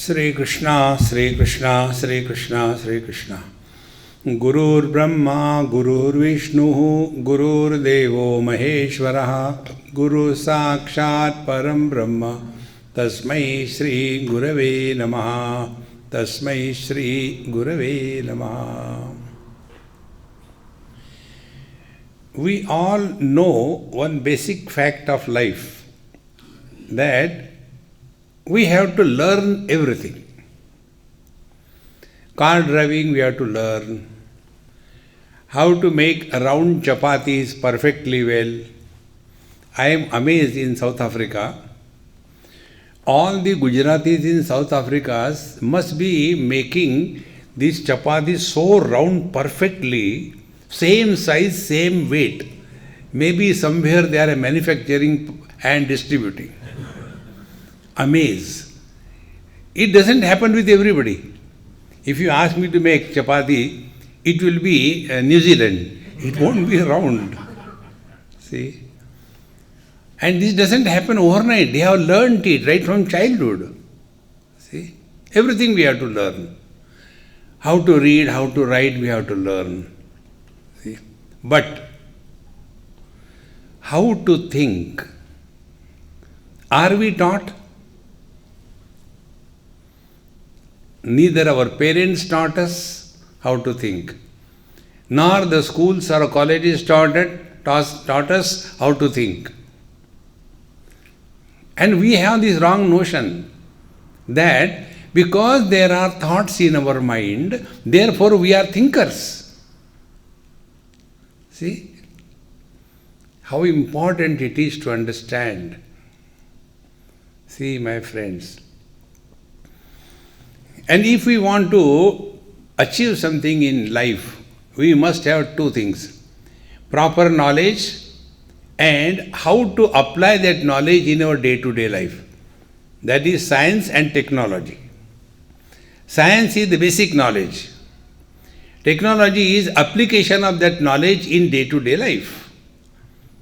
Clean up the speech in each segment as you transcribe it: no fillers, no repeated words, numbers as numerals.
Shri Krishna, Shri Krishna, Shri Krishna, Shri Krishna. Gurur Brahma, Gurur Vishnu, Gurur Devo Maheshwaraha, Guru Sakshat Param Brahma, Tasmai Shri Gurave Namaha, Tasmai Shri Gurave Namaha. We all know one basic fact of life, that we have to learn everything. Car driving we have to learn. How to make round chapatis perfectly well. I am amazed in South Africa. All the Gujaratis in South Africa must be making these chapatis so round perfectly, same size, same weight. Maybe somewhere they are manufacturing and distributing. Amaze. It doesn't happen with everybody. If you ask me to make chapati, it will be New Zealand. It won't be round. See? And this doesn't happen overnight. They have learned it right from childhood. See? Everything we have to learn. How to read, how to write, we have to learn. See? But how to think? Are we taught? Neither our parents taught us how to think, nor the schools or colleges taught us how to think. And we have this wrong notion that because there are thoughts in our mind, therefore we are thinkers. See how important it is to understand. See, my friends, and if we want to achieve something in life, we must have two things: proper knowledge and how to apply that knowledge in our day-to-day life. That is science and technology. Science is the basic knowledge. Technology is application of that knowledge in day-to-day life.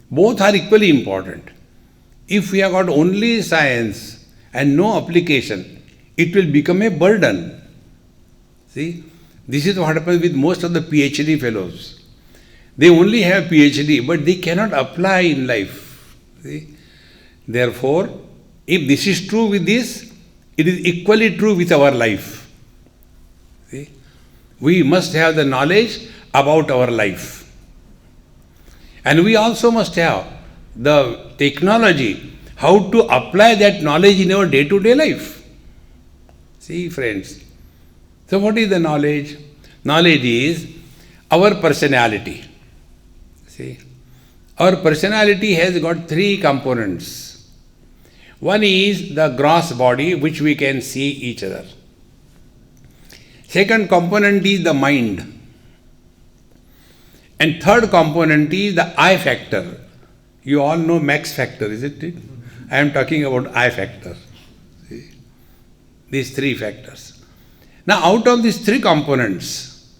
Both are equally important. If we have got only science and no application, it will become a burden. See, this is what happens with most of the PhD fellows. They only have PhD, but they cannot apply in life. See? Therefore, if this is true with this, it is equally true with our life. See? We must have the knowledge about our life. And we also must have the technology, how to apply that knowledge in our day-to-day life. See, friends. So what is the knowledge? Knowledge is our personality. See, our personality has got three components. One is the gross body, which we can see each other. Second component is the mind. And third component is the I factor. You all know Max factor, isn't it? I am talking about I factor. See? These three factors. Now, out of these three components,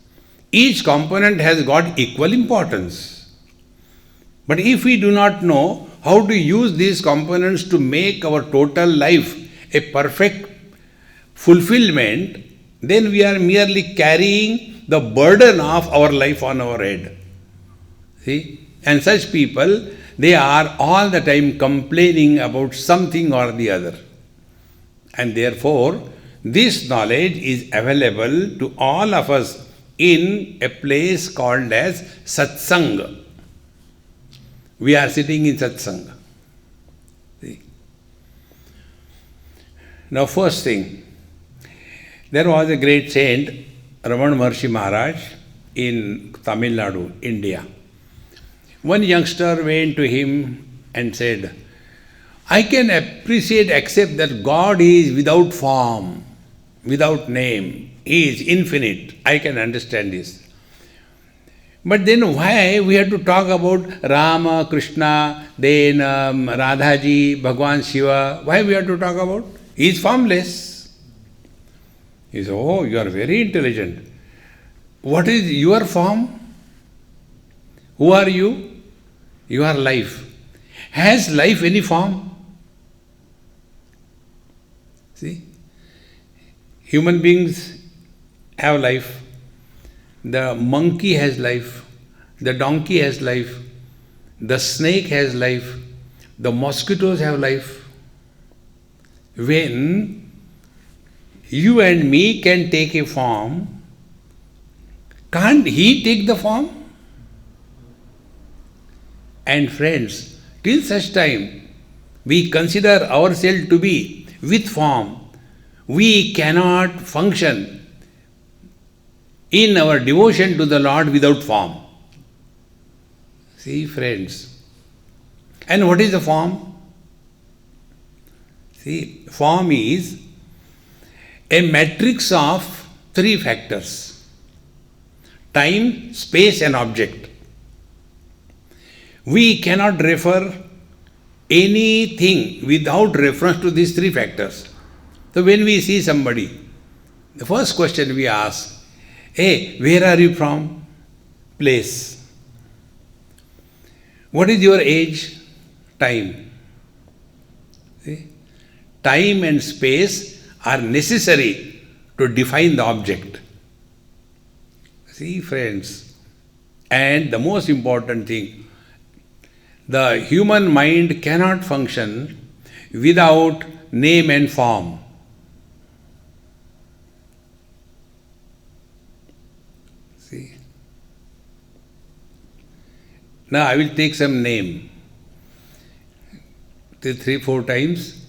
each component has got equal importance. But if we do not know how to use these components to make our total life a perfect fulfillment, then we are merely carrying the burden of our life on our head. See? And such people, they are all the time complaining about something or the other. And therefore, this knowledge is available to all of us in a place called as Satsang. We are sitting in Satsang. See? Now, first thing, there was a great saint, Ramana Maharshi Maharaj, in Tamil Nadu, India. One youngster went to him and said, I can appreciate, accept that God is without form, without name. He is infinite. I can understand this. But then why we have to talk about Rama, Krishna, then Radhaji, Bhagwan Shiva? Why we have to talk about? He is formless. He said, oh, you are very intelligent. What is your form? Who are you? You are life. Has life any form? See? Human beings have life. The monkey has life. The donkey has life. The snake has life. The mosquitoes have life. When you and me can take a form, can't he take the form? And friends, till such time we consider ourselves to be with form, we cannot function in our devotion to the Lord without form. See, friends. And what is the form? See, form is a matrix of three factors: time, space, and object. We cannot refer anything without reference to these three factors. So when we see somebody, the first question we ask, hey, where are you from? Place. What is your age? Time. See? Time and space are necessary to define the object. See, friends, and the most important thing, the human mind cannot function without name and form. See? Now I will take some name, 3-4 times,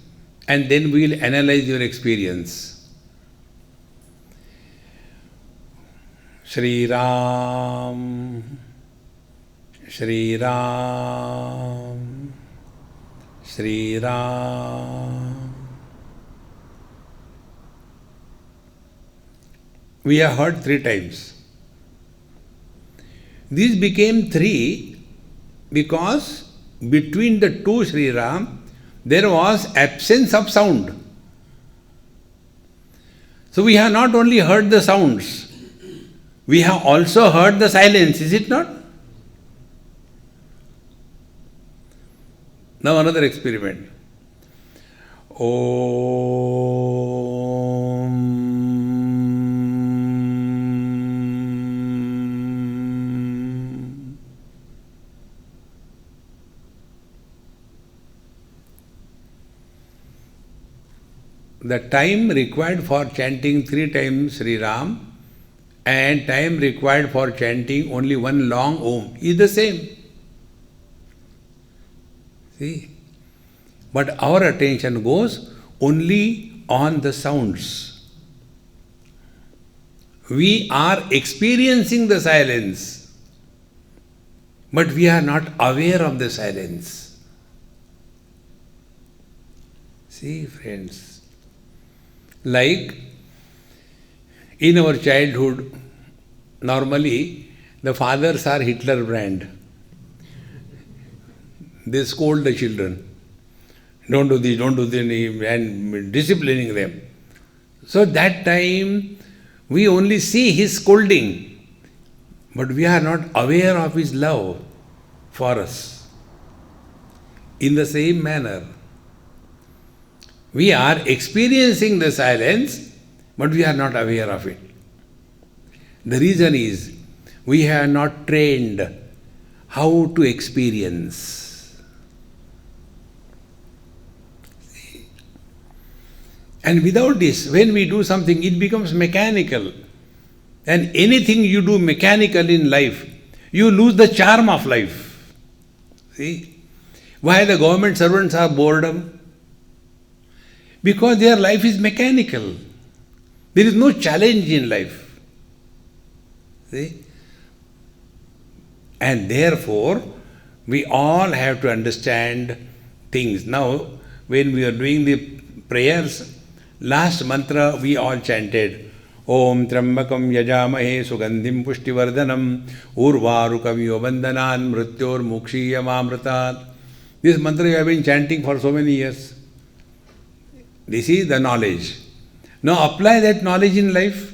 and then we will analyze your experience. Shri Ram, Shri Ram, Shri Ram. We have heard 3 times. These became 3 because between the 2 Shri Ram there was absence of sound. So we have not only heard the sounds, we have also heard the silence, is it not? Now another experiment. Om. The time required for chanting 3 times Sri Ram and time required for chanting only one long Om is the same. See? But our attention goes only on the sounds. We are experiencing the silence, but we are not aware of the silence. See, friends, like in our childhood, normally the fathers are Hitler brand. They scold the children. Don't do this, don't do that, and disciplining them. So that time we only see his scolding, but we are not aware of his love for us. In the same manner, we are experiencing the silence, but we are not aware of it. The reason is, we have not trained how to experience. And without this, when we do something, it becomes mechanical. And anything you do mechanical in life, you lose the charm of life. See? Why the government servants are boredom? Because their life is mechanical. There is no challenge in life. See? And therefore, we all have to understand things. Now, when we are doing the prayers, last mantra we all chanted, Om Trambakam Yajamahe Sugandhim Pushtivardhanam Urvarukam Yobandanan Mrityor Mukshiyamamritat. This mantra we have been chanting for so many years. This is the knowledge. Now apply that knowledge in life.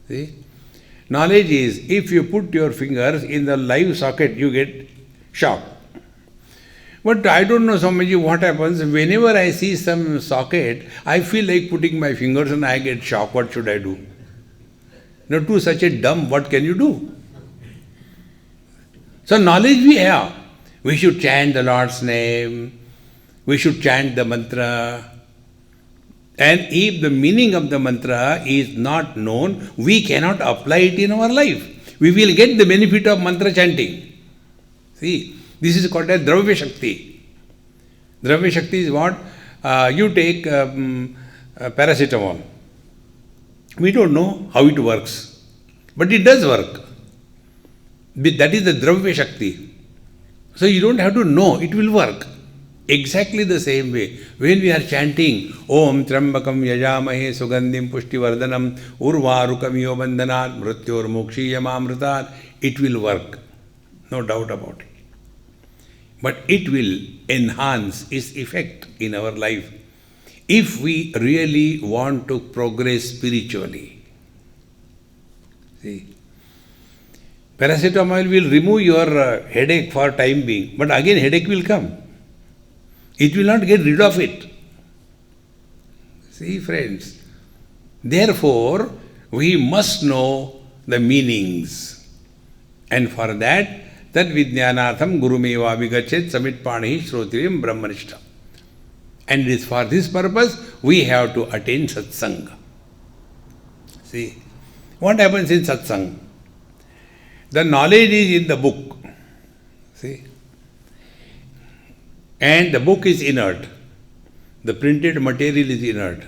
See? Knowledge is, if you put your fingers in the live socket, you get shock. But I don't know, Swamiji, what happens. Whenever I see some socket, I feel like putting my fingers and I get shock. What should I do? Now, to such a dumb, what can you do? So, knowledge we have. We should chant the Lord's name. We should chant the mantra. And if the meaning of the mantra is not known, we cannot apply it in our life. We will get the benefit of mantra chanting. See? This is called as Dravya Shakti. Dravya Shakti is what? You take paracetamol. We don't know how it works. But it does work. That is the Dravya Shakti. So you don't have to know, it will work. Exactly the same way. When we are chanting, Om Trambakam Yajamahe Sugandhim Pushtivardhanam Urvarukam Yobandanat Mrityor Mukshiyamamritat, it will work. No doubt about it. But it will enhance its effect in our life if we really want to progress spiritually. See, paracetamol will remove your headache for time being, but again headache will come. It will not get rid of it. See, friends, therefore we must know the meanings, and for that, Tad Vijnanatham Gurumeva Vigachet Samit Pani Shrotriyam Brahmanishta. And it is for this purpose we have to attain Satsang. See, what happens in Satsang? The knowledge is in the book. See? And the book is inert. The printed material is inert.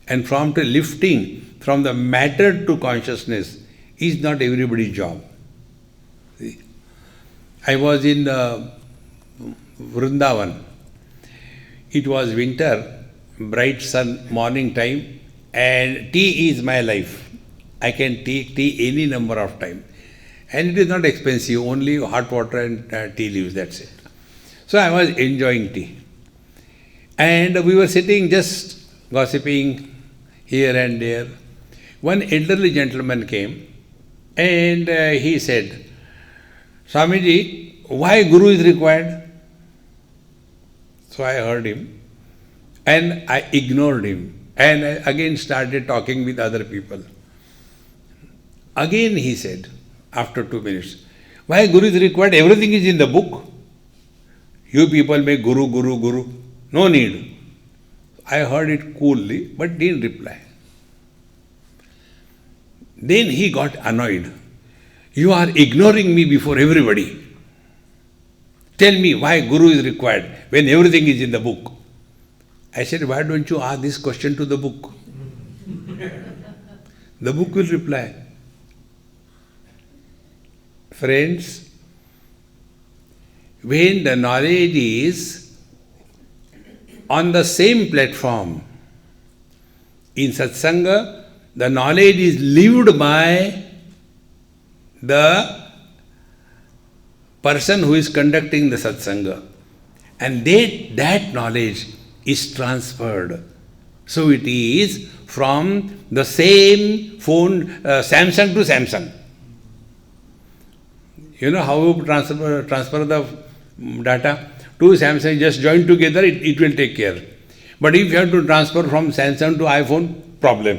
And from the lifting from the matter to consciousness is not everybody's job. See? I was in Vrindavan. It was winter, bright sun, morning time, and tea is my life. I can take tea any number of times. And it is not expensive, only hot water and tea leaves, that's it. So I was enjoying tea. And we were sitting just gossiping here and there. One elderly gentleman came and he said, Swamiji, why Guru is required? So I heard him and I ignored him and I again started talking with other people. Again he said, after 2 minutes, why Guru is required? Everything is in the book. You people make Guru, Guru, Guru. No need. I heard it coolly but didn't reply. Then he got annoyed. You are ignoring me before everybody. Tell me why Guru is required when everything is in the book. I said, why don't you ask this question to the book? The book will reply. Friends, when the knowledge is on the same platform, in Satsanga, the knowledge is lived by the person who is conducting the Satsanga. And that knowledge is transferred. So it is from the same phone, Samsung to Samsung. You know how you transfer the data? Two Samsung just join together, it will take care. But if you have to transfer from Samsung to iPhone, problem.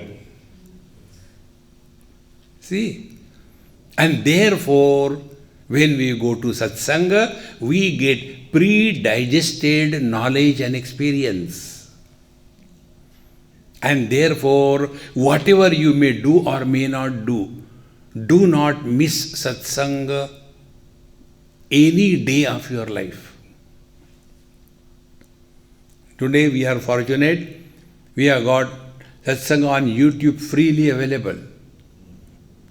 See? And therefore, when we go to Satsanga, we get pre-digested knowledge and experience. And therefore, whatever you may do or may not do not miss Satsanga any day of your life. Today we are fortunate, we have got Satsanga on YouTube freely available.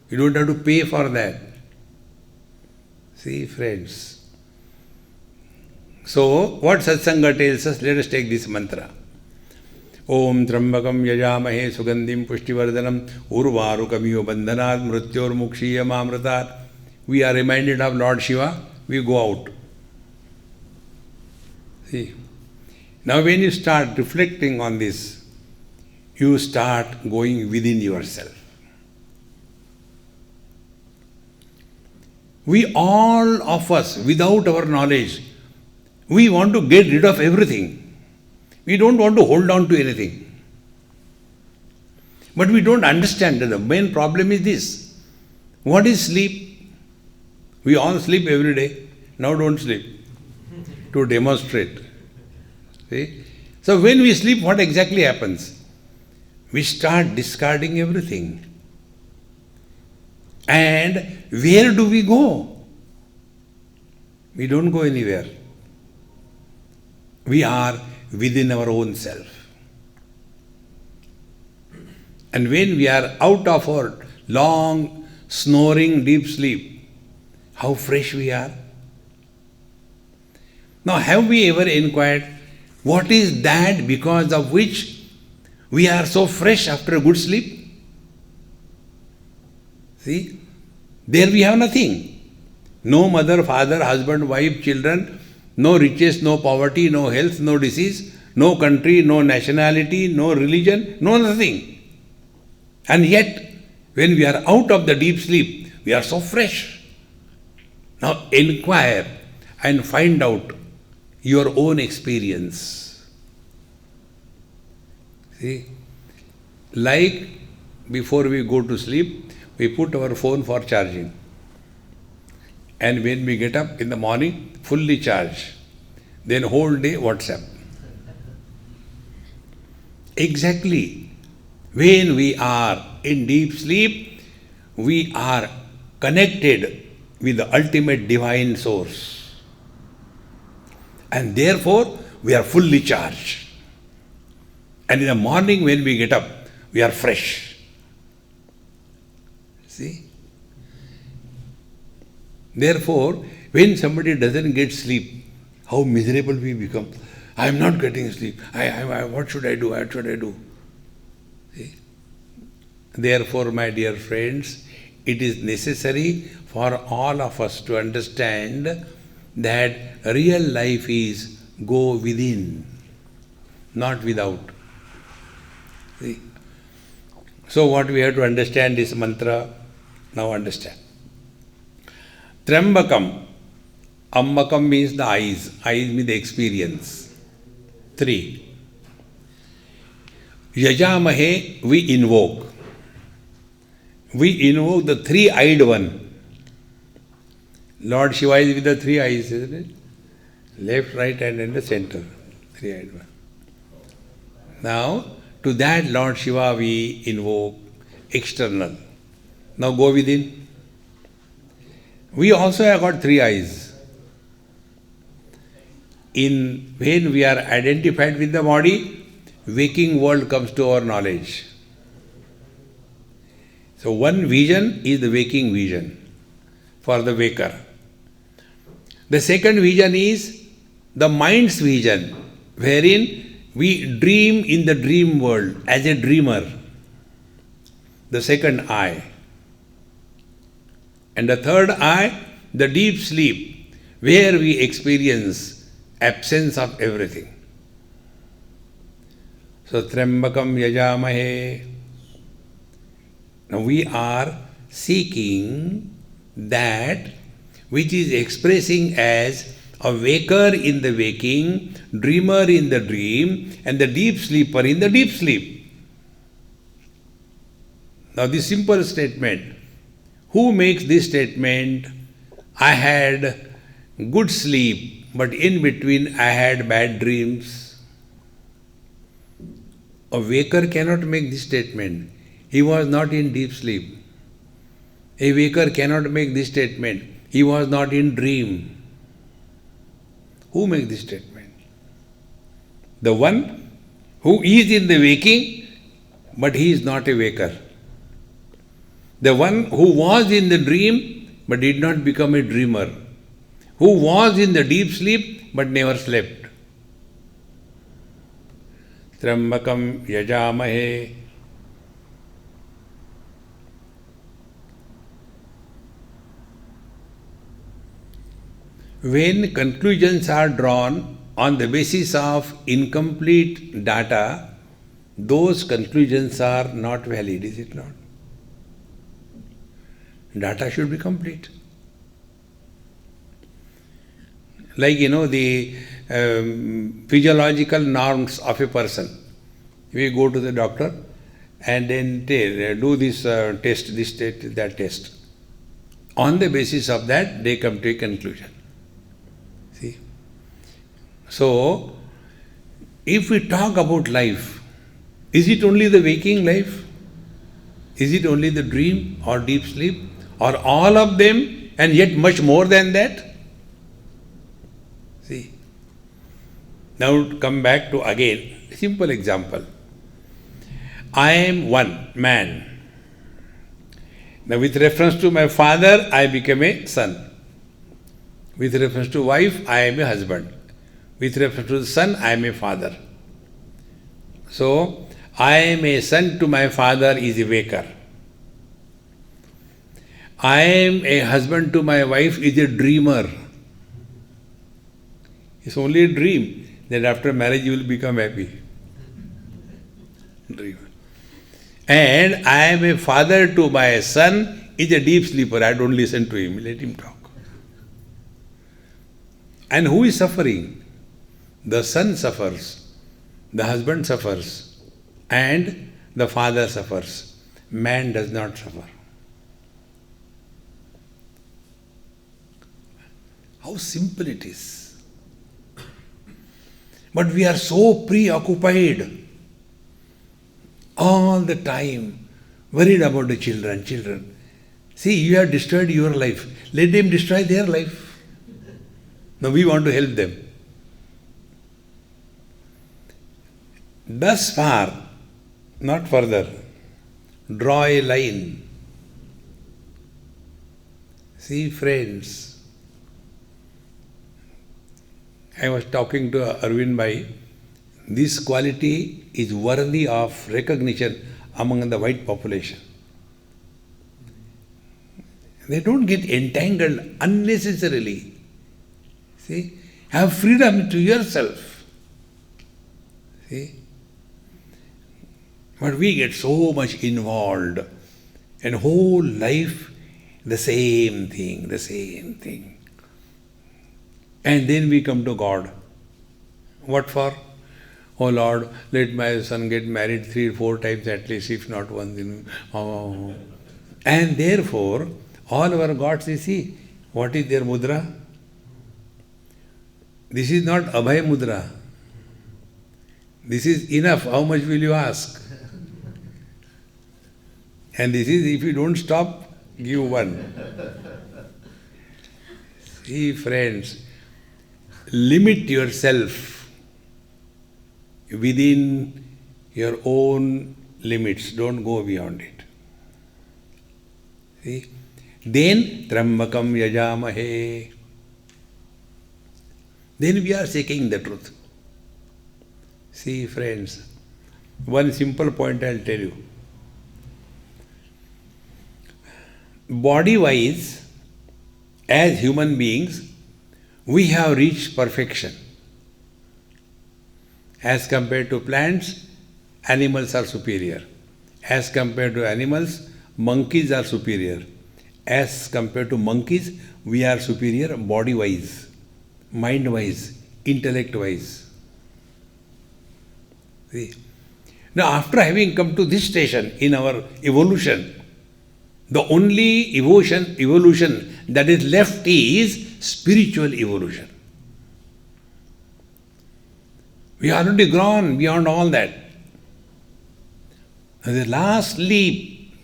You don't have to pay for that. See, friends. So, what Satsanga tells us, let us take this mantra. Om Trambakam Yajamahe Sugandhim Pushtivardhanam Urvarukamiyo Bandhanat Mrityor Mukshiyam Amritat. We are reminded of Lord Shiva, we go out. See. Now when you start reflecting on this, you start going within yourself. We all of us, without our knowledge, we want to get rid of everything. We don't want to hold on to anything. But we don't understand that the main problem is this. What is sleep? We all sleep every day. Now don't sleep. To demonstrate. See? So when we sleep, what exactly happens? We start discarding everything. And where do we go? We don't go anywhere. We are within our own self. And when we are out of our long, snoring, deep sleep, how fresh we are. Now, have we ever inquired, what is that because of which we are so fresh after a good sleep? See, there we have nothing. No mother, father, husband, wife, children, no riches, no poverty, no health, no disease, no country, no nationality, no religion, no nothing. And yet, when we are out of the deep sleep, we are so fresh. Now inquire and find out your own experience. See, like before we go to sleep, we put our phone for charging. And when we get up in the morning, fully charged. Then whole day WhatsApp. Exactly. When we are in deep sleep, we are connected with the ultimate divine source. And therefore, we are fully charged. And in the morning when we get up, we are fresh. See? Therefore, when somebody doesn't get sleep, how miserable we become. I am not getting sleep. What should I do? What should I do? See? Therefore, my dear friends, it is necessary for all of us to understand that real life is go within, not without. See? So what we have to understand this mantra, now understand. Trambakam. Ambakam means the eyes. Eyes mean the experience. 3. Yajamahe, we invoke. We invoke the three-eyed one. Lord Shiva is with the 3 eyes, isn't it? Left, right, and the center. 3-eyed one. Now, to that Lord Shiva we invoke external. Now go within. We also have got 3 eyes. When we are identified with the body, waking world comes to our knowledge. So one vision is the waking vision for the waker. The second vision is the mind's vision, wherein we dream in the dream world as a dreamer. The second eye. And the third eye, the deep sleep, where we experience absence of everything. So, Trambakam Yajamahe. Now we are seeking that which is expressing as A waker in the waking, dreamer in the dream, and the deep sleeper in the deep sleep. Now this simple statement, who makes this statement? I had good sleep, but in between I had bad dreams. A waker cannot make this statement. He was not in deep sleep. A waker cannot make this statement. He was not in dream. Who makes this statement? The one who is in the waking, but he is not a waker. The one who was in the dream, but did not become a dreamer. Who was in the deep sleep, but never slept. Trambakam yajamahe. When conclusions are drawn on the basis of incomplete data, those conclusions are not valid, is it not? Data should be complete. Like, the physiological norms of a person. We go to the doctor and then do this test, that test. On the basis of that, they come to a conclusion. See? So, if we talk about life, is it only the waking life? Is it only the dream or deep sleep? Or all of them and yet much more than that? See? Now come back to again, a simple example. I am one man. Now with reference to my father, I became a son. With reference to wife, I am a husband. With reference to the son, I am a father. So, I am a son to my father is a waker. I am a husband to my wife is a dreamer. It's only a dream that after marriage you will become happy. Dreamer. And I am a father to my son is a deep sleeper. I don't listen to him, let him talk. And who is suffering? The son suffers, the husband suffers, and the father suffers. Man does not suffer. How simple it is. But we are so preoccupied all the time, worried about the children. See, you have destroyed your life. Let them destroy their life. Now we want to help them. Thus far, not further. Draw a line. See, friends, I was talking to Arvind Bhai. This quality is worthy of recognition among the white population. They don't get entangled unnecessarily. See, have freedom to yourself. See, but we get so much involved, and whole life the same thing. And then we come to God. What for? Oh Lord, let my son get married 3 or 4 times at least, if not once. And therefore, all our gods, you see, what is their mudra? This is not Abhay mudra. This is enough. How much will you ask? And this is, if you don't stop, give 1. See, friends, limit yourself within your own limits. Don't go beyond it. See? Then, Trambakam yajamahe. Then we are seeking the truth. See, friends, one simple point I'll tell you. Body-wise, as human beings, we have reached perfection. As compared to plants, animals are superior. As compared to animals, monkeys are superior. As compared to monkeys, we are superior body-wise. mind-wise, intellect-wise. See? Now, after having come to this station in our evolution, the only evolution that is left is spiritual evolution. We are already gone beyond all that. And the last leap,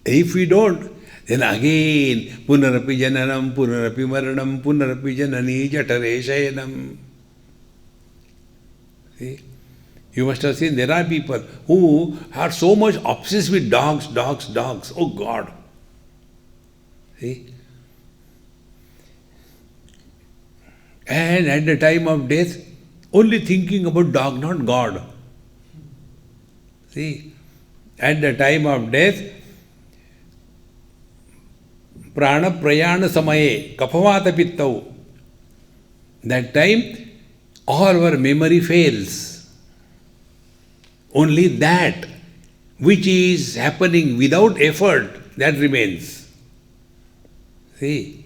if we don't, then again, punarapi jananam, punarapi maranam, punarapi janani jatare shayanam. See? You must have seen there are people who are so much obsessed with dogs. Oh God. See? And at the time of death, only thinking about dog, not God. See? At the time of death, prana prayana samaye, kapavata pittau. That time, all our memory fails. Only that which is happening without effort, that remains. See?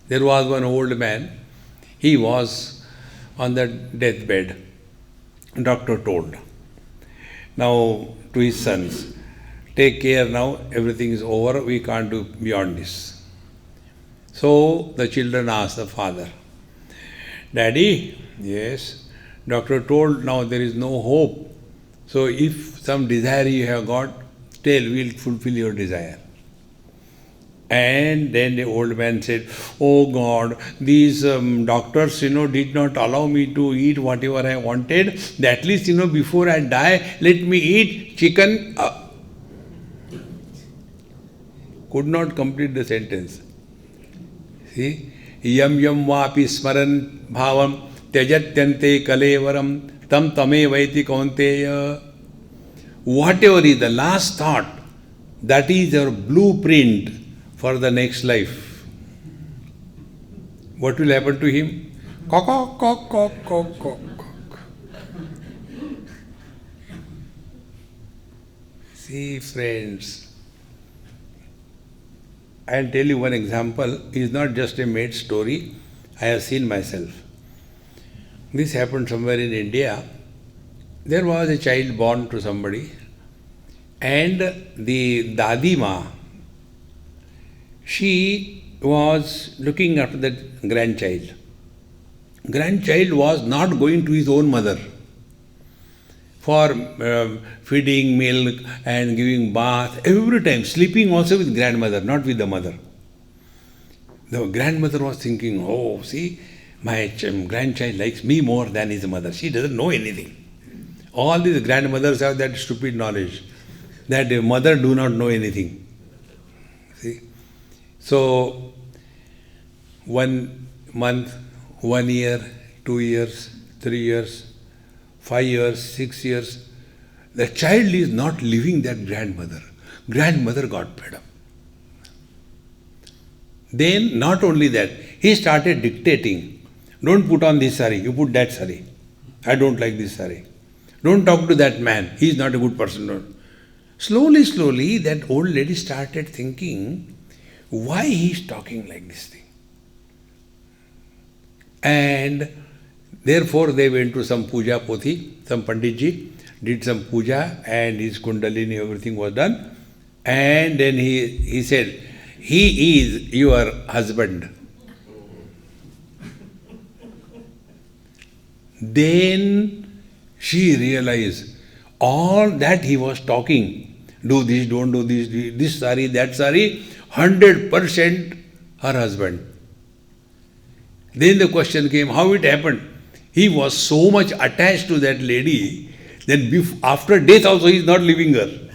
There was one old man, he was on the deathbed. Doctor told, now to his sons, take care now, everything is over, we can't do beyond this. So the children asked the father, Daddy, yes, doctor told now there is no hope. So if some desire you have got, tell, we'll fulfill your desire. And then the old man said, oh God, these doctors, did not allow me to eat whatever I wanted. At least, before I die, let me eat chicken. Could not complete the sentence. See? Yam yam vapi smaran bhavam tyajatyante kalevaram tam tame vaiti kaunteya. Whatever is the last thought, that is your blueprint for the next life. What will happen to him? Cock. See, friends, I'll tell you one example. It is not just a made story. I have seen myself. This happened somewhere in India. There was a child born to somebody, and the Dadima, she was looking after that grandchild. Grandchild was not going to his own mother for feeding milk and giving bath, every time, sleeping also with grandmother, not with the mother. The grandmother was thinking, oh, see, my grandchild likes me more than his mother. She doesn't know anything. All these grandmothers have that stupid knowledge that the mother do not know anything. See? So, 1 month, 1 year, 2 years, 3 years, 5 years, 6 years, the child is not leaving that grandmother. Grandmother got fed up. Then, not only that, he started dictating. Don't put on this sari, you put that sari. I don't like this sari. Don't talk to that man, he is not a good person. Slowly, that old lady started thinking, why he is talking like this thing? And therefore they went to some puja pothi, some panditji, did some puja, and his kundalini, everything was done. And then he said, he is your husband. Then she realized all that he was talking, do this, don't do this sari, that sari, 100% her husband. Then the question came, how it happened? He was so much attached to that lady that after death also he is not leaving her.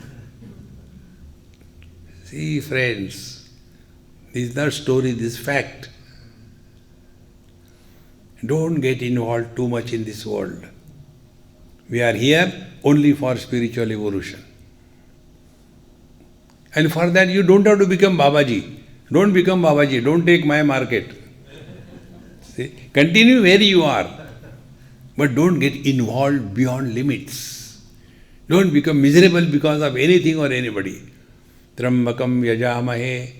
See, friends, this is not story, this is fact. Don't get involved too much in this world. We are here only for spiritual evolution. And for that you don't have to become Babaji. Don't become Babaji. Don't take my market. See? Continue where you are. But don't get involved beyond limits. Don't become miserable because of anything or anybody. Trambakam yajamahe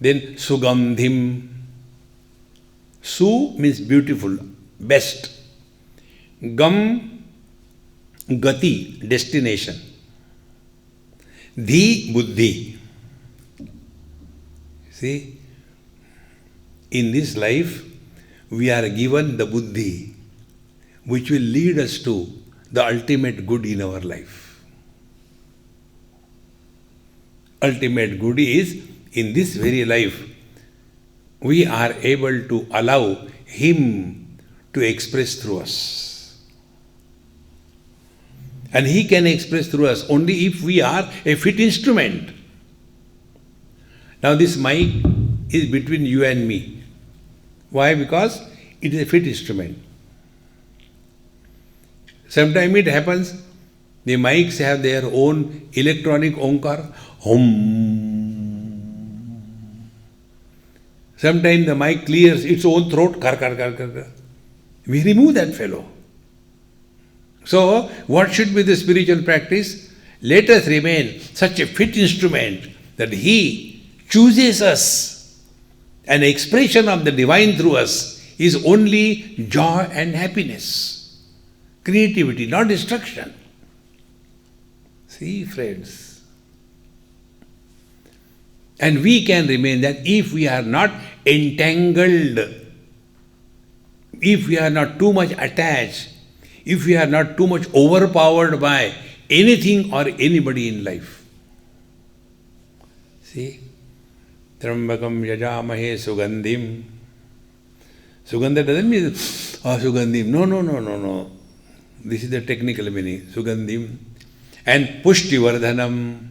Then Sugandhim. Su means beautiful, best. Gam, Gati, destination. Dhi, Buddhi. See, in this life, we are given the Buddhi, which will lead us to the ultimate good in our life. Ultimate good is, in this very life, we are able to allow Him to express through us. And He can express through us only if we are a fit instrument. Now this mic is between you and me. Why? Because it is a fit instrument. Sometimes it happens, the mics have their own electronic onkar, hum. Sometimes the mic clears its own throat, kar, kar, kar, kar, kar. We remove that fellow. So, what should be the spiritual practice? Let us remain such a fit instrument that He chooses us. An expression of the divine through us is only joy and happiness. Creativity, not destruction. See, friends. And we can remain that if we are not entangled, if we are not too much attached, if we are not too much overpowered by anything or anybody in life. See? Trambakam yajamahe sugandhim. Sugandha doesn't mean, sugandhim. No. This is the technical meaning, sugandhim. And pushtivardhanam.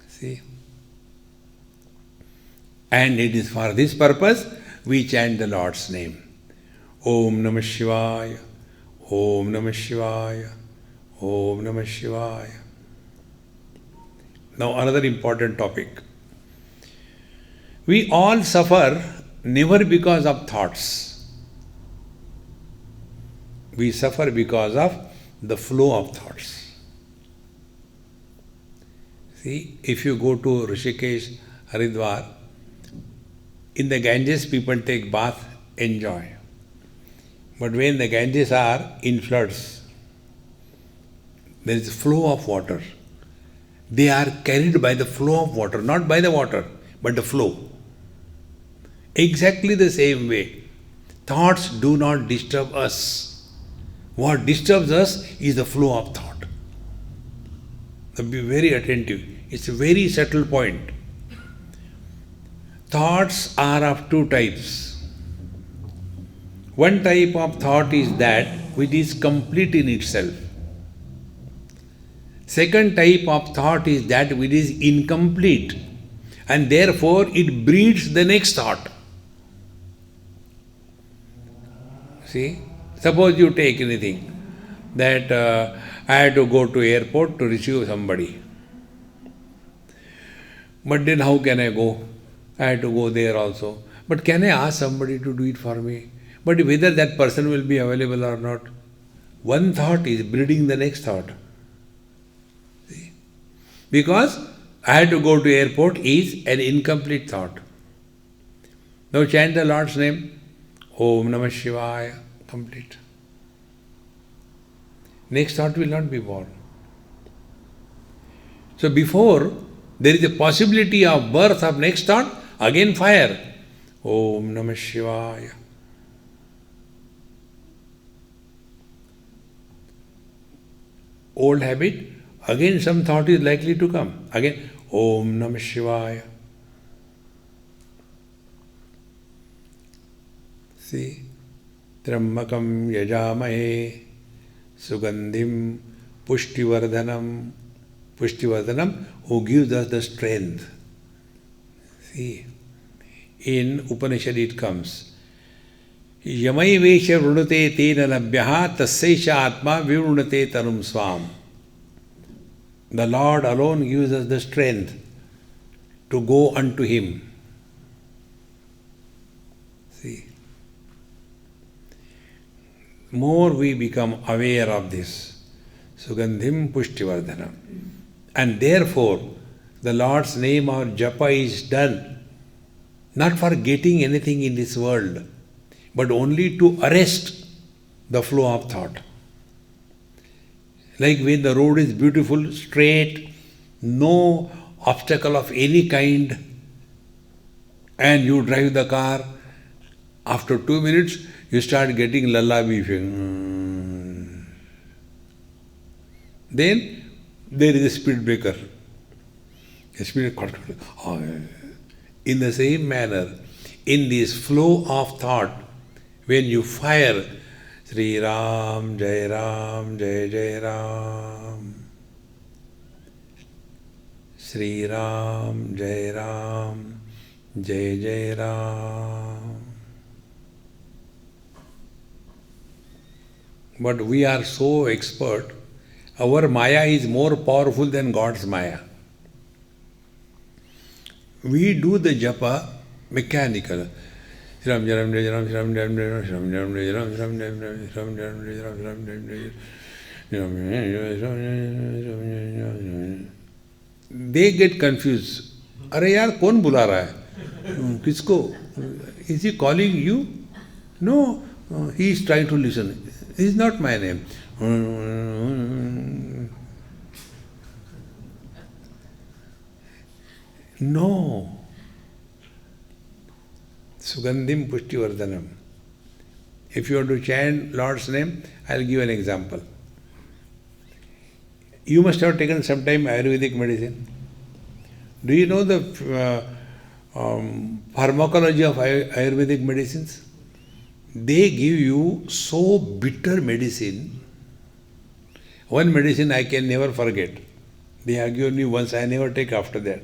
See? And it is for this purpose we chant the Lord's name. Om Namah Shivaya, Om Namah Shivaya, Om Namah Shivaya. Now another important topic. We all suffer never because of thoughts. We suffer because of the flow of thoughts. See, if you go to Rishikesh, Haridwar, in the Ganges people take bath, enjoy. But when the Ganges are in floods, there is a flow of water. They are carried by the flow of water, not by the water, but the flow. Exactly the same way, thoughts do not disturb us. What disturbs us is the flow of thought. Now be very attentive. It's a very subtle point. Thoughts are of two types. One type of thought is that which is complete in itself. Second type of thought is that which is incomplete, and therefore it breeds the next thought. See, suppose you take anything, that I had to go to airport to receive somebody. But then how can I go? I had to go there also. But can I ask somebody to do it for me? But whether that person will be available or not, one thought is breeding the next thought. See? Because I had to go to airport is an incomplete thought. Now chant the Lord's name. Om Namah Shivaya. Complete. Next thought will not be born. So before there is a possibility of birth of next thought, again fire. Om Namah Shivaya. Old habit, again some thought is likely to come. Again, Om Namah Shivaya. See, Trambakam yajamahe sugandhim pushtivardhanam. Pushtivardhanam, who gives us the strength. See, in Upanishad it comes, Yamai vesha vrunate tena labhyaha tasyaisha atma vivrunate tanum swam. The Lord alone gives us the strength to go unto Him. See, more we become aware of this. Sugandhim pushtivardhanam. And therefore, The Lord's name or japa is done not for getting anything in this world, but only to arrest the flow of thought. Like when the road is beautiful, straight, no obstacle of any kind, and you drive the car, after 2 minutes you start getting lullaby. Then there is a speed breaker. In the same manner, in this flow of thought, when you fire Sri Ram, Jai Ram, Jai Jai Ram, Sri Ram, Jai Ram, Jai Jai Ram. But we are so expert, our Maya is more powerful than God's Maya. We do the japa mechanical. Then they get confused. Are yaar, kaun bula raha hai? Kisko? Is he calling you? No, he is trying to listen. This is not my name. No. Sugandhim Pushtivardhanam. If you want to chant Lord's name, I will give an example. You must have taken sometime Ayurvedic medicine. Do you know the pharmacology of Ayurvedic medicines? They give you so bitter medicine. One medicine I can never forget. They have given me once, I never take after that.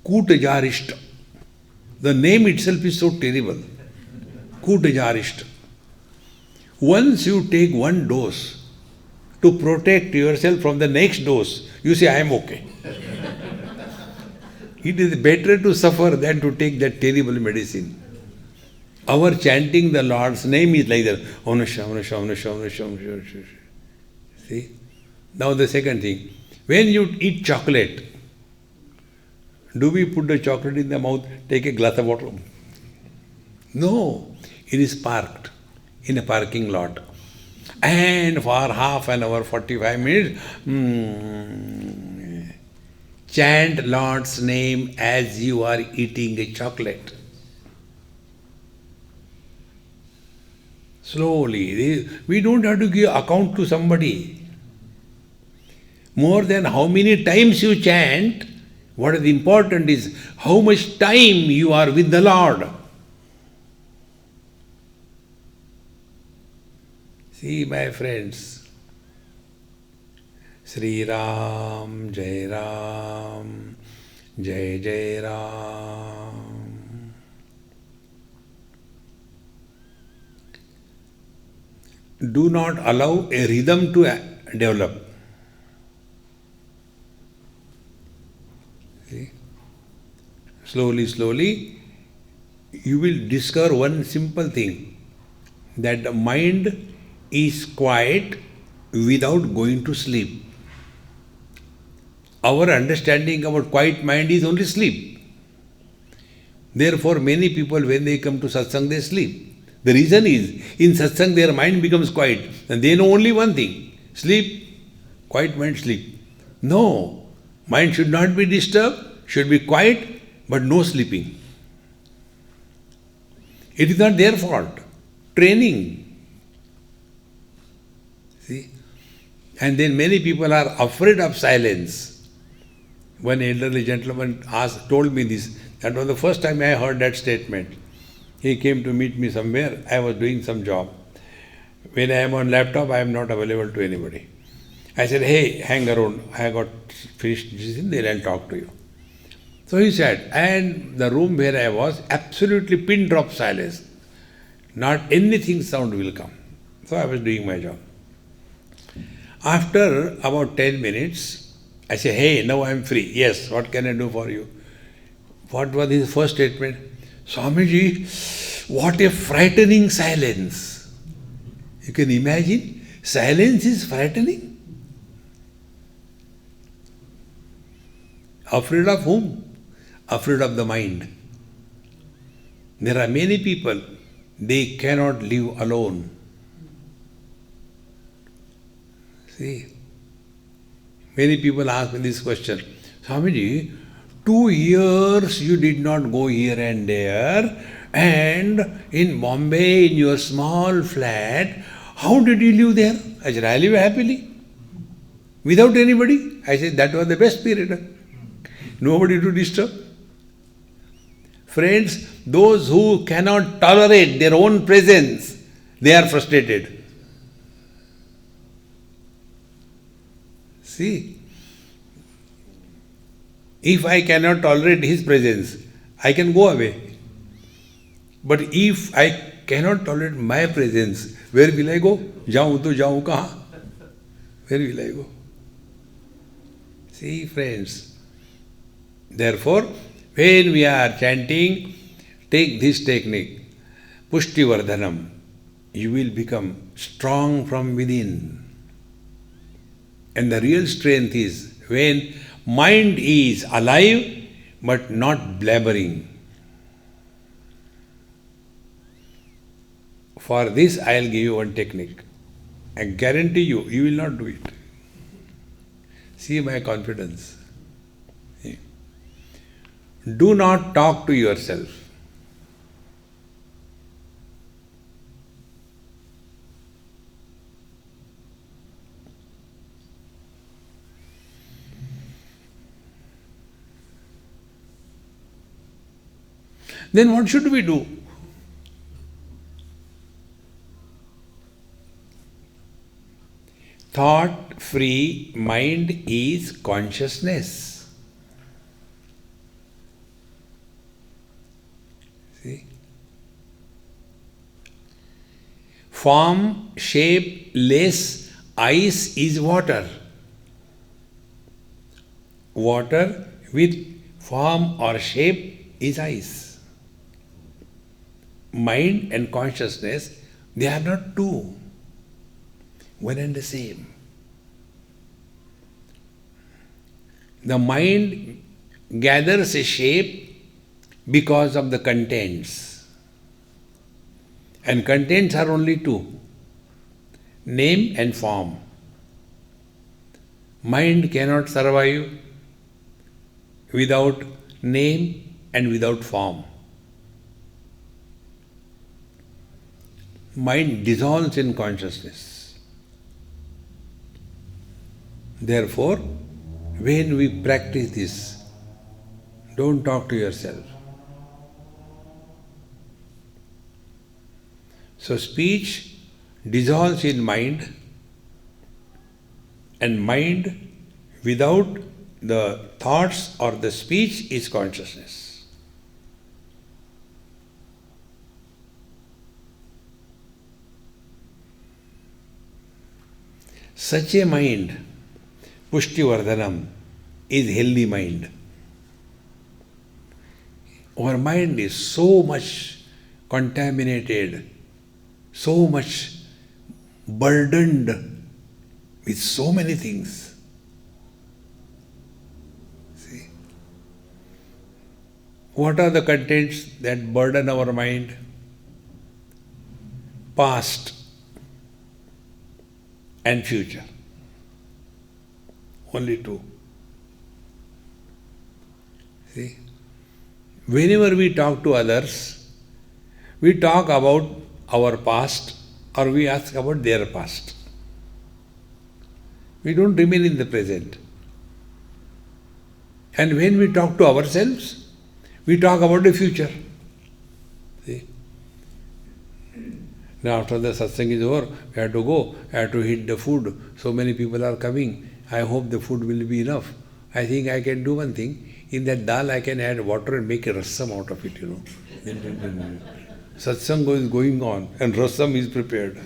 Kutajarishta. The name itself is so terrible. Kutajarishta. Once you take one dose to protect yourself from the next dose, you say, I am okay. It is better to suffer than to take that terrible medicine. Our chanting the Lord's name is like that. See? Now the second thing. When you eat chocolate, do we put the chocolate in the mouth, take a glass of water? No. It is parked in a parking lot. And for half an hour, 45 minutes, chant Lord's name as you are eating a chocolate. Slowly. We don't have to give account to somebody. More than how many times you chant, what is important is how much time you are with the Lord. See, my friends, Sri Ram, Jai Ram, Jai Jai Ram. Do not allow a rhythm to develop. See? Slowly, slowly, you will discover one simple thing, that the mind is quiet without going to sleep. Our understanding about quiet mind is only sleep. Therefore, many people, when they come to satsang, they sleep. The reason is, in satsang their mind becomes quiet and they know only one thing, sleep, quiet mind, sleep. No, mind should not be disturbed, should be quiet, but no sleeping. It is not their fault. Training. See? And then many people are afraid of silence. One elderly gentleman told me this. That was the first time I heard that statement. He came to meet me somewhere. I was doing some job. When I am on laptop, I am not available to anybody. I said, hey, hang around. I got finished this thing, then I'll talk to you. So he said, and the room where I was, absolutely pin drop silence. Not anything sound will come. So I was doing my job. After about 10 minutes, I say, hey, now I am free. Yes, what can I do for you? What was his first statement? Swamiji, what a frightening silence. You can imagine, silence is frightening. Afraid of whom? Afraid of the mind. There are many people, they cannot live alone. See, many people ask me this question, Swamiji, 2 years you did not go here and there, and in Bombay, in your small flat, how did you live there? I said, I live happily, without anybody. I said, that was the best period. Nobody to disturb. Friends, those who cannot tolerate their own presence, they are frustrated. See, if I cannot tolerate his presence, I can go away. But if I cannot tolerate my presence, where will I go? Jaun to jaun kahan? Where will I go? See, friends. Therefore, when we are chanting, take this technique, Pushti Vardhanam. You will become strong from within. And the real strength is when mind is alive but not blabbering. For this, I will give you one technique. I guarantee you, you will not do it. See my confidence. Do not talk to yourself. Then what should we do? Thought-free mind is consciousness. See? Form, shape, less, ice is water. Water with form or shape is ice. Mind and consciousness, they are not two. One and the same. The mind gathers a shape because of the contents. And contents are only two, name and form. Mind cannot survive without name and without form. Mind dissolves in consciousness. Therefore, when we practice this, don't talk to yourself. So speech dissolves in mind, and mind without the thoughts or the speech is consciousness. Such a mind, Pushti Vardhanam, is healthy mind. Our mind is so much contaminated, so much burdened with so many things. See? What are the contents that burden our mind? Past and future. Only two. See? Whenever we talk to others, we talk about our past or we ask about their past. We don't remain in the present. And when we talk to ourselves, we talk about the future. See? Now after the satsang is over, we have to go, we have to eat the food. So many people are coming. I hope the food will be enough. I think I can do one thing. In that dal I can add water and make a rasam out of it, Satsang is going on and rasam is prepared.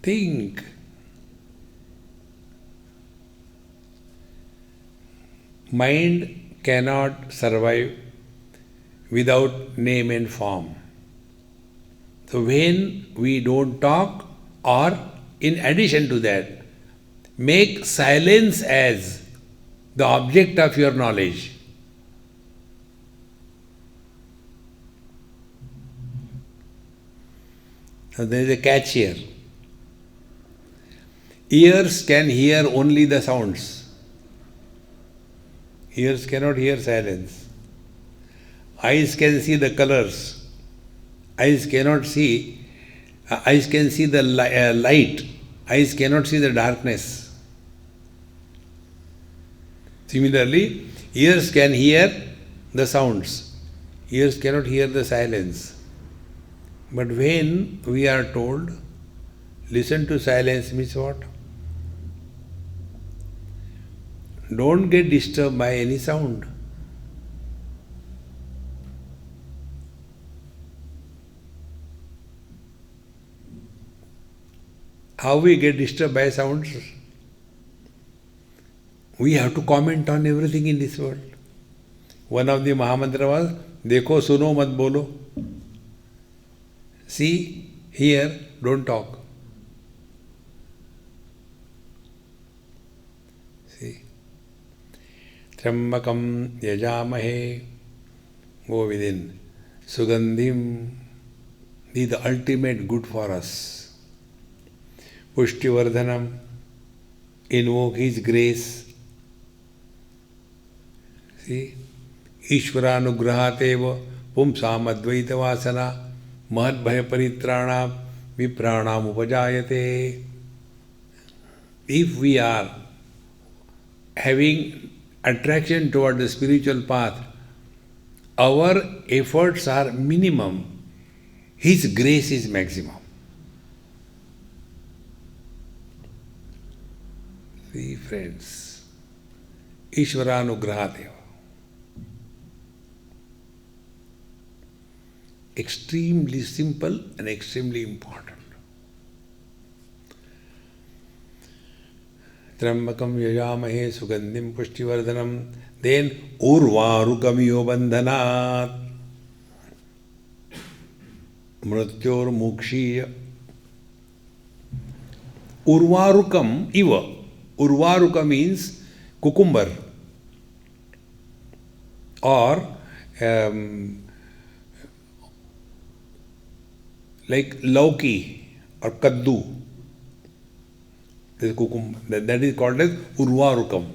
Think. Mind cannot survive without name and form. So when we don't talk, or in addition to that, make silence as the object of your knowledge. So there is a catch here. Ears can hear only the sounds. Ears cannot hear silence. Eyes can see the colors. Eyes can see the light. Eyes cannot see the darkness. Similarly, ears can hear the sounds. Ears cannot hear the silence. But when we are told, listen to silence, means what? Don't get disturbed by any sound. How we get disturbed by sounds? We have to comment on everything in this world. One of the Mahamantra was, Dekho, suno, mat bolo. See, hear, don't talk. See. Trambakam yajamahe. Go within. Sugandhim. Be the ultimate good for us. Pushtivardhanam. Invoke His grace. See. Ishvaranugrahateva. Pumsam advaita vasana. Mahadbhaya paritrana vipranam upajayate. If we are having attraction toward the spiritual path, our efforts are minimum. His grace is maximum. See, friends, Ishvaranugrahateva. Extremely simple and extremely important. Trambakam yajamahe sugandhim pushtivardhanam. Then urvarukamiyo bandhanat. Mrityor mukshiya. Urvarukam iva. Urvaruka means cucumber or like lauki or kaddu. This cucumber, that is called as urvarukam.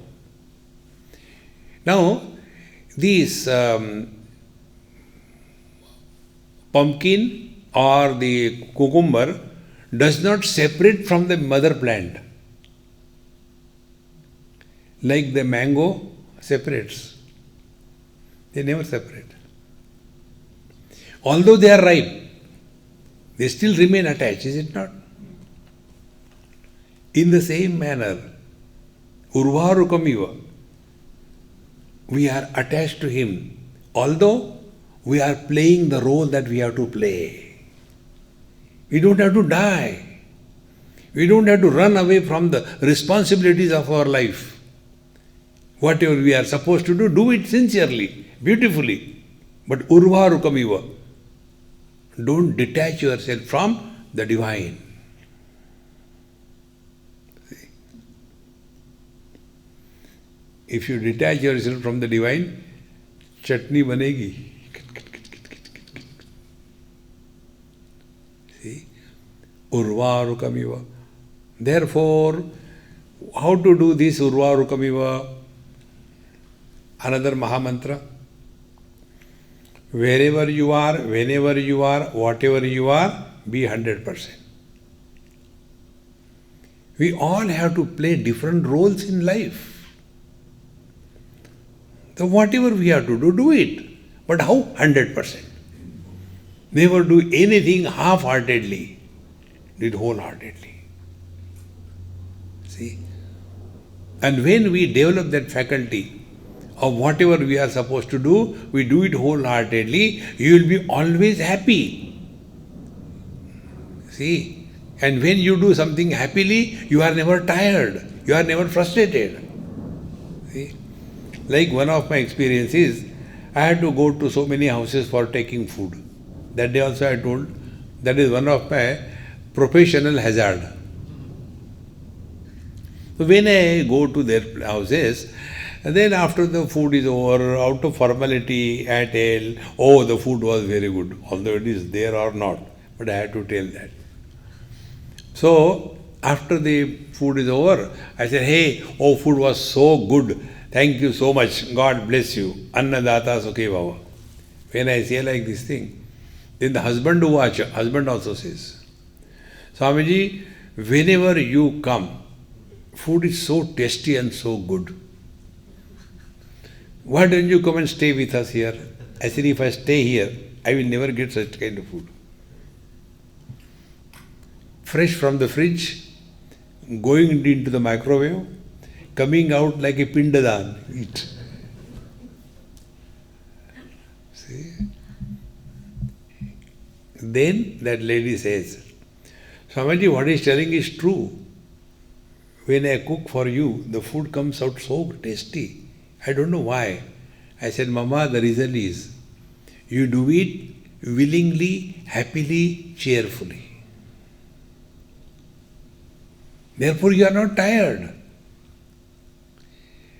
Now, this pumpkin or the cucumber does not separate from the mother plant. Like the mango separates. They never separate. Although they are ripe, they still remain attached, is it not? In the same manner, urvarukamiva, we are attached to Him, although we are playing the role that we have to play. We don't have to die. We don't have to run away from the responsibilities of our life. Whatever we are supposed to do it sincerely, beautifully. But urvarukamiva, don't detach yourself from the divine. See? If you detach yourself from the divine, chutney banegi. See? Urvarukamiva. Therefore, how to do this urvarukamiva? Another Mahamantra. Wherever you are, whenever you are, whatever you are, be 100%. We all have to play different roles in life. So whatever we have to do it. But how? 100%. Never do anything half-heartedly. Do it wholeheartedly. See? And when we develop that faculty of whatever we are supposed to do, we do it wholeheartedly, you will be always happy. See? And when you do something happily, you are never tired, you are never frustrated. See? Like one of my experiences, I had to go to so many houses for taking food. That day also I told, that is one of my professional hazard. So when I go to their houses, And then after the food is over, out of formality, I tell, oh, the food was very good, although it is there or not, but I had to tell that. So, after the food is over, I said, hey, oh, food was so good, thank you so much, God bless you, Annadata Sukhe Bhava. When I say like this thing, then the husband also says, Swamiji, whenever you come, food is so tasty and so good. Why don't you come and stay with us here? I said, if I stay here, I will never get such kind of food. Fresh from the fridge, going into the microwave, coming out like a pindadan. Eat. See? Then that lady says, Swamiji, what he's telling is true. When I cook for you, the food comes out so tasty. I don't know why. I said, Mama, the reason is, you do it willingly, happily, cheerfully. Therefore, you are not tired.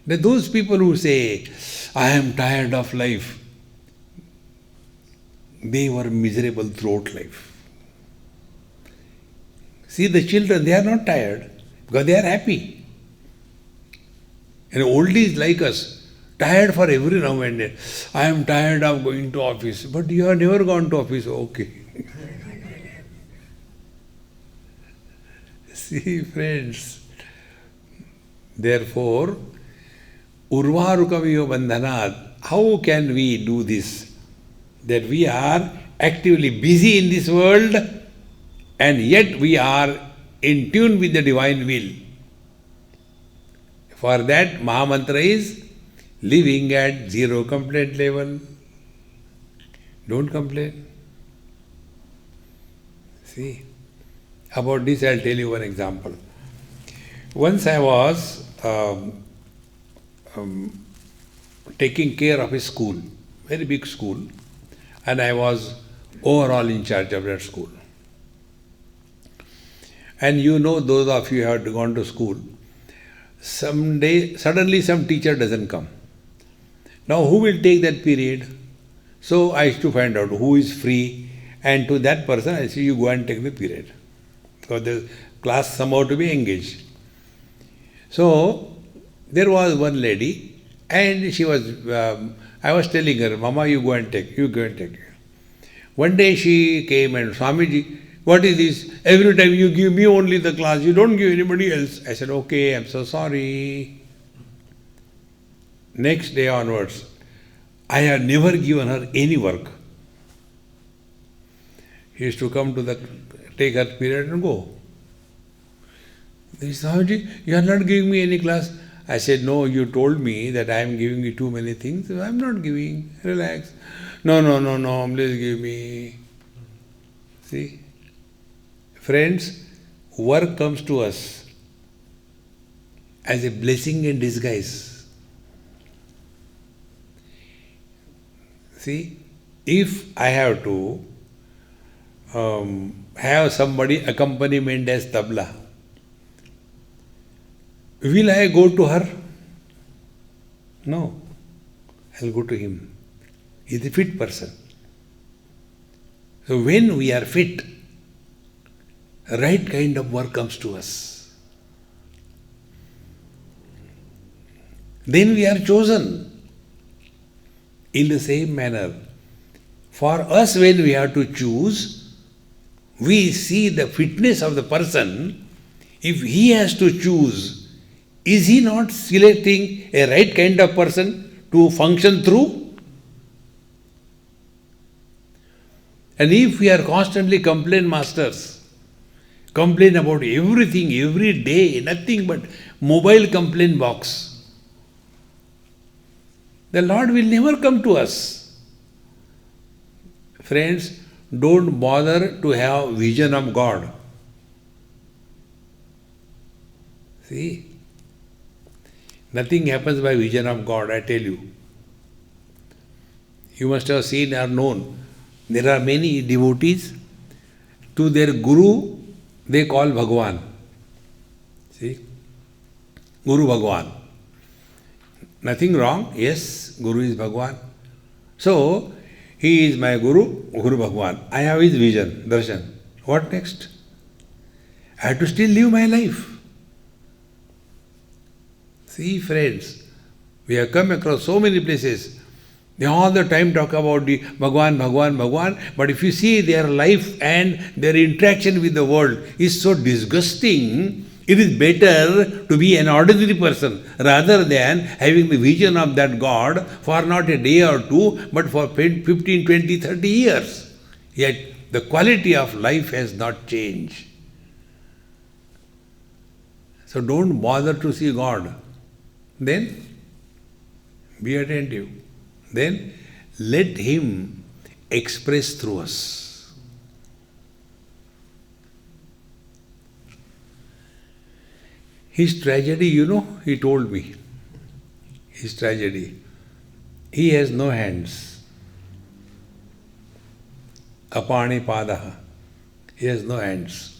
Now, those people who say, I am tired of life, they were miserable throughout life. See, the children, they are not tired because they are happy. And oldies like us, tired for every now and then. I am tired of going to office. But you have never gone to office. Okay. See, friends. Therefore, Urvarukamiyo Bandhanat, how can we do this? That we are actively busy in this world and yet we are in tune with the divine will. For that, Mahamantra is living at zero complaint level. Don't complain. See, about this I'll tell you one example. Once I was taking care of a school, very big school, and I was overall in charge of that school. And you know, those of you who have gone to school, someday, suddenly some teacher doesn't come. Now, who will take that period? So, I used to find out who is free, and to that person, I say, you go and take the period. Because the class somehow to be engaged. So, there was one lady, and she was, I was telling her, Mama, you go and take. One day she came and, Swamiji, what is this? Every time you give me only the class, you don't give anybody else. I said, okay, I'm so sorry. Next day onwards, I have never given her any work. He used to come to take her period and go. He said, Swamiji, you are not giving me any class. I said, no, you told me that I am giving you too many things. I am not giving. Relax. No, please give me. See? Friends, work comes to us as a blessing in disguise. See, if I have to have somebody accompaniment as tabla, will I go to her? No, I'll go to him. He is a fit person. So when we are fit, right kind of work comes to us. Then we are chosen. In the same manner, for us when we have to choose, we see the fitness of the person. If he has to choose, is he not selecting a right kind of person to function through? And if we are constantly complaint masters, complain about everything, every day, nothing but mobile complaint box, the Lord will never come to us. Friends, don't bother to have vision of God. See? Nothing happens by vision of God, I tell you. You must have seen or known. There are many devotees, to their Guru, they call Bhagwan. See? Guru Bhagwan. Nothing wrong. Yes, Guru is Bhagwan. So, he is my Guru, Guru Bhagwan. I have his vision, darshan. What next? I have to still live my life. See, friends, we have come across so many places. They all the time talk about the Bhagwan, Bhagwan, Bhagwan. But if you see their life and their interaction with the world is so disgusting, it is better to be an ordinary person rather than having the vision of that God for not a day or two, but for 15, 20, 30 years. Yet the quality of life has not changed. So don't bother to see God. Then be attentive. Then let Him express through us. His tragedy, he told me. His tragedy. He has no hands. Apani padaha. He has no hands.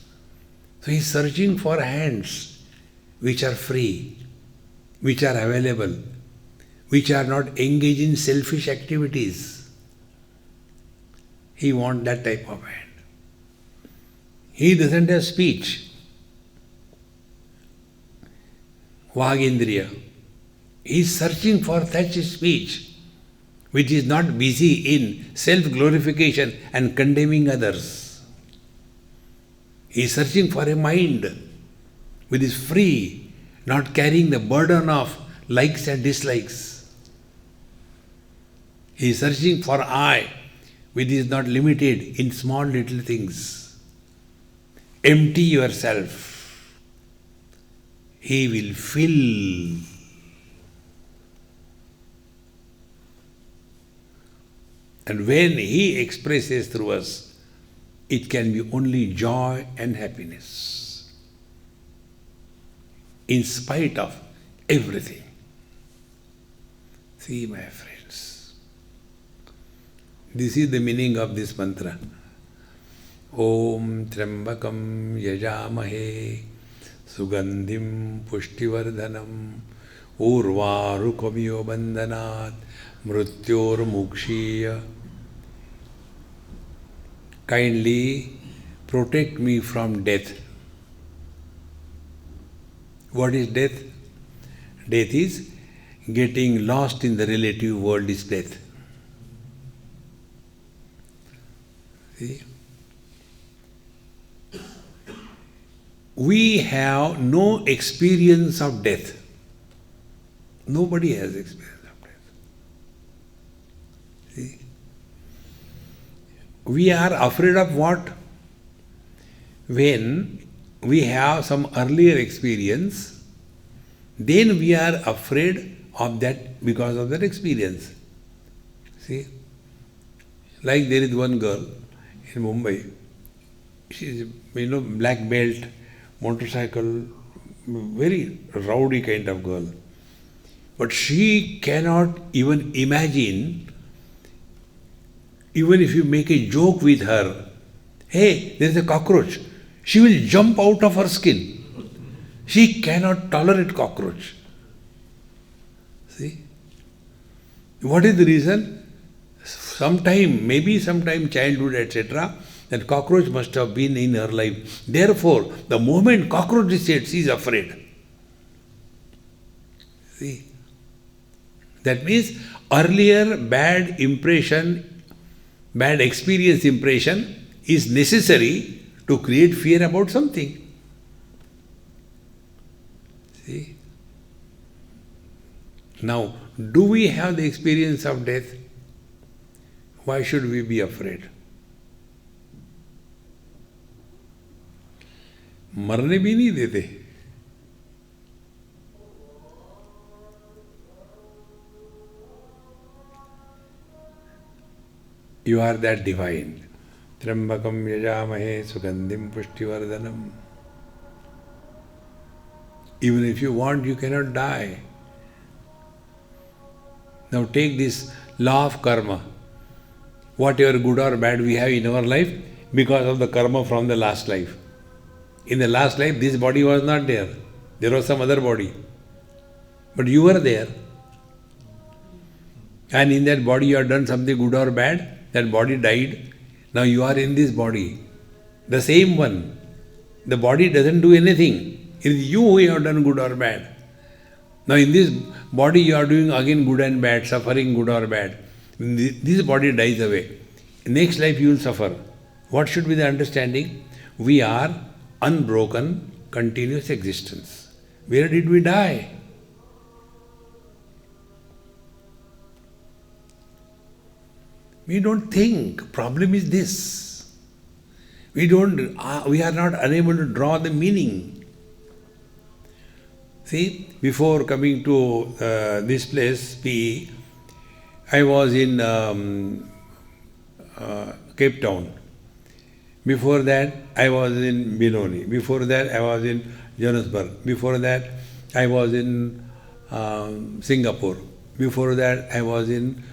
So he is searching for hands which are free, which are available, which are not engaged in selfish activities. He wants that type of hand. He doesn't have speech. Vagindriya. He is searching for such speech which is not busy in self-glorification and condemning others. He is searching for a mind which is free, not carrying the burden of likes and dislikes. He is searching for I, which is not limited in small little things. Empty yourself. He will fill. And when He expresses through us, it can be only joy and happiness, in spite of everything. See, my friends, this is the meaning of this mantra. Om Trambakam Yajamahe Sugandhim Pushtivardhanam Urvarukamiyo Bandhanat Mrityor Mukshiya. Kindly protect me from death. What is death? Death is getting lost in the relative world is death. See? We have no experience of death. Nobody has experience of death. See? We are afraid of what? When we have some earlier experience, then we are afraid of that because of that experience. See? Like there is one girl in Mumbai. She is, black belt, motorcycle, very rowdy kind of girl. But she cannot even imagine, even if you make a joke with her, hey, there is a cockroach, she will jump out of her skin. She cannot tolerate cockroach. See? What is the reason? Maybe sometime childhood, etc., that cockroach must have been in her life. Therefore, the moment cockroach is said, she is afraid. See? That means earlier bad experience impression is necessary to create fear about something. See? Now, do we have the experience of death? Why should we be afraid? मरने भी नहीं देते. You are that divine. Trambakam yajamahe sugandhim pushtivardhanam. Even if you want, you cannot die. Now take this law of karma. Whatever good or bad we have in our life, because of the karma from the last life. In the last life, this body was not there. There was some other body. But you were there. And in that body you have done something good or bad, that body died. Now you are in this body, the same one. The body doesn't do anything. It is you who have done good or bad. Now in this body you are doing again good and bad, suffering good or bad. This body dies away. Next life you will suffer. What should be the understanding? We are unbroken, continuous existence. Where did we die? We don't think. Problem is this. We are not unable to draw the meaning. See, before coming to this place, PE, I was in Cape Town. Before that, I was in Benoni. Before that, I was in Johannesburg. Before that, I was in Singapore. Before that, I was in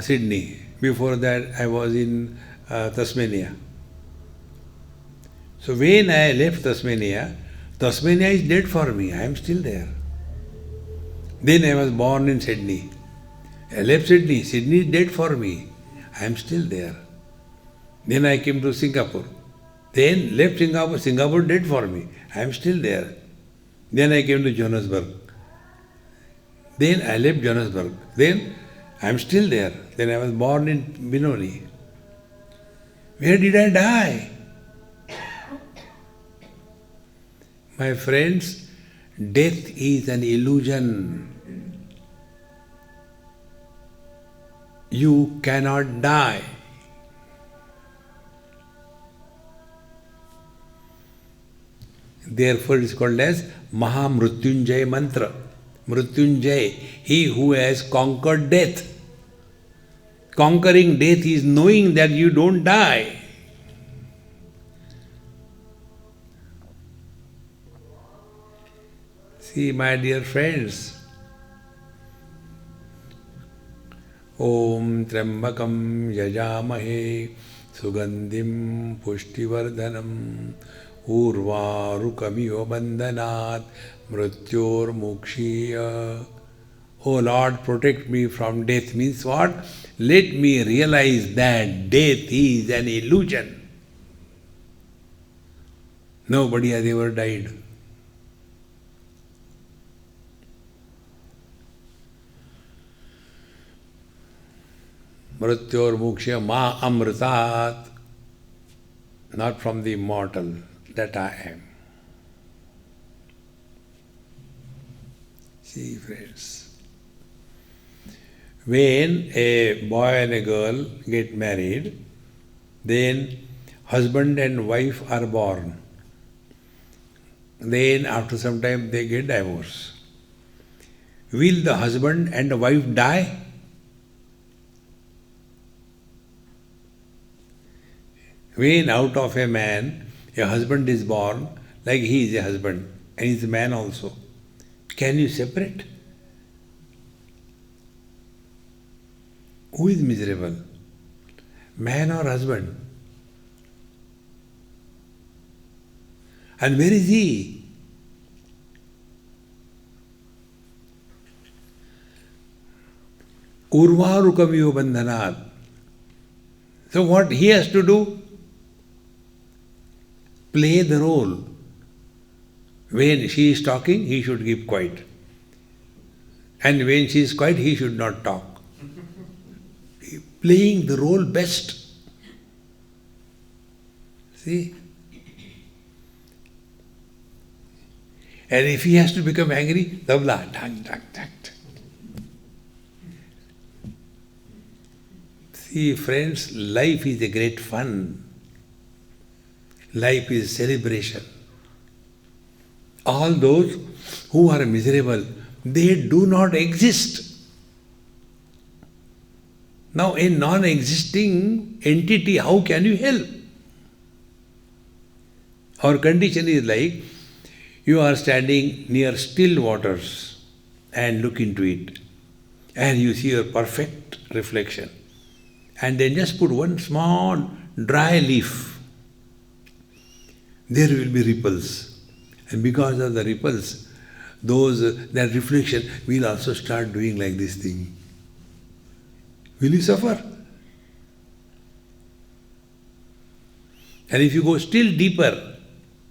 Sydney. Before that, I was in Tasmania. So when I left Tasmania, Tasmania is dead for me. I am still there. Then I was born in Sydney. I left Sydney. Sydney is dead for me. I am still there. Then I came to Singapore. Then left Singapore. Singapore dead for me. I am still there. Then I came to Johannesburg. Then I left Johannesburg. Then I am still there. Then I was born in Benoni. Where did I die? My friends, death is an illusion. You cannot die. Therefore it is called as Mahamrutyunjay Mantra. Mrutyunjay, he who has conquered death. Conquering death is knowing that you don't die. See, my dear friends, Om Trambakam Yajamahe Sugandhim Pushtivardhanam Urvarukamiyo Bandhanat Mrityor Mukshiya. Oh Lord, protect me from death means what? Let me realize that death is an illusion. Nobody has ever died. Mrityor Mukshiya Ma Amritat. Not from the immortal that I am. See, friends, when a boy and a girl get married, then husband and wife are born. Then after some time they get divorced. Will the husband and the wife die? When out of a man, a husband is born, like he is a husband and he is a man also, can you separate? Who is miserable? Man or husband? And where is he? Urvarukamiyo bandhanat. So what he has to do? Play the role. When she is talking, he should keep quiet. And when she is quiet, he should not talk. Playing the role best. See? And if he has to become angry, tabla, tak, tak, tak. See, friends, life is a great fun. Life is celebration. All those who are miserable, they do not exist. Now, a non-existing entity, how can you help? Our condition is like, you are standing near still waters and look into it, and you see your perfect reflection. And then just put one small dry leaf. There will be ripples. And because of the ripples, that reflection will also start doing like this thing. will you suffer? And if you go still deeper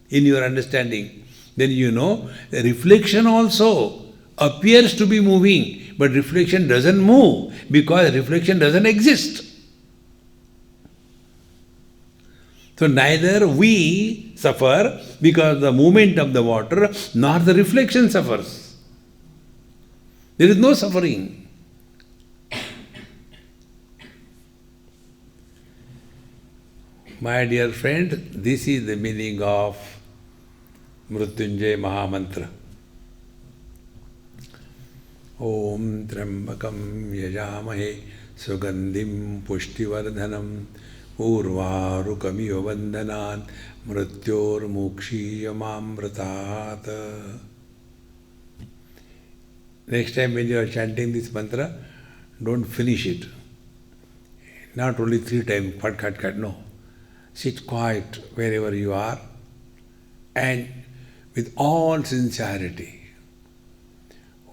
in your understanding, then you know the reflection also appears to be moving, but reflection doesn't move because reflection doesn't exist. So neither we suffer because the movement of the water, nor the reflection suffers. There is no suffering. My dear friend, this is the meaning of Mrityunjay Mahamantra. Om Trambakam Yajamahe Sugandhim Pushtivardhanam Urvarukamiva Vandanan Mrityor Mukshiyamamratat. Next time when you are chanting this mantra, don't finish it. Not only 3 times, cut, no. Sit quiet wherever you are and with all sincerity.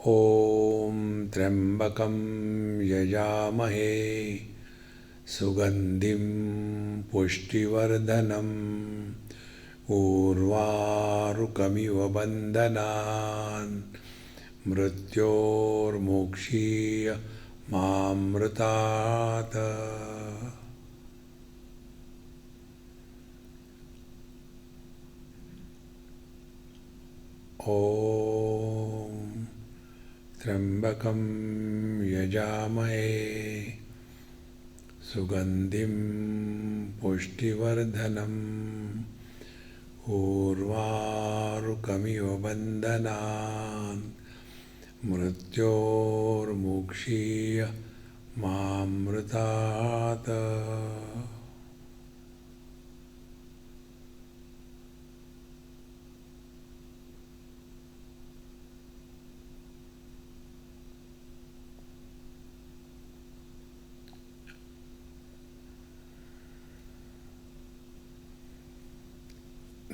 Om Trambakam Yajamahe Sugandhim Pushtivardhanam Urvarukamiva Bandhanan Mrityor Mokshiya Mamritata. Om Trambakam Yajamahe Sugandhim Pushtivardhanam Urvarukamiva Bandhanan Mrityor Mokshiya Mamritata.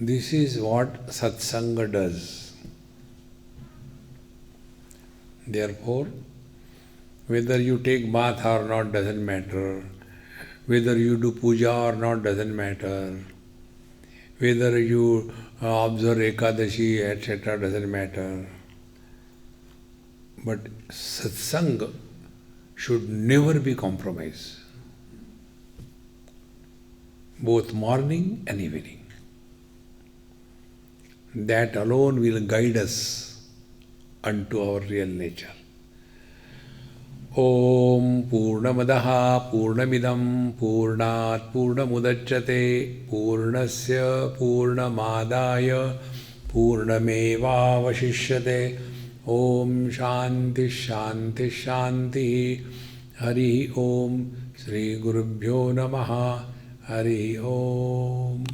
This is what Satsang does. Therefore, whether you take bath or not doesn't matter, whether you do puja or not doesn't matter, whether you observe Ekadashi, etc. doesn't matter. But Satsang should never be compromised, both morning and evening. That alone will guide us unto our real nature. Om Purnamadaha Purnamidam Purnat Purnamudachyate Purnasya Purnamadaya Purnameva Vashishyate. Om Shanti Shanti Shanti. Hari Om. Sri Gurubhyo Namaha. Hari Om.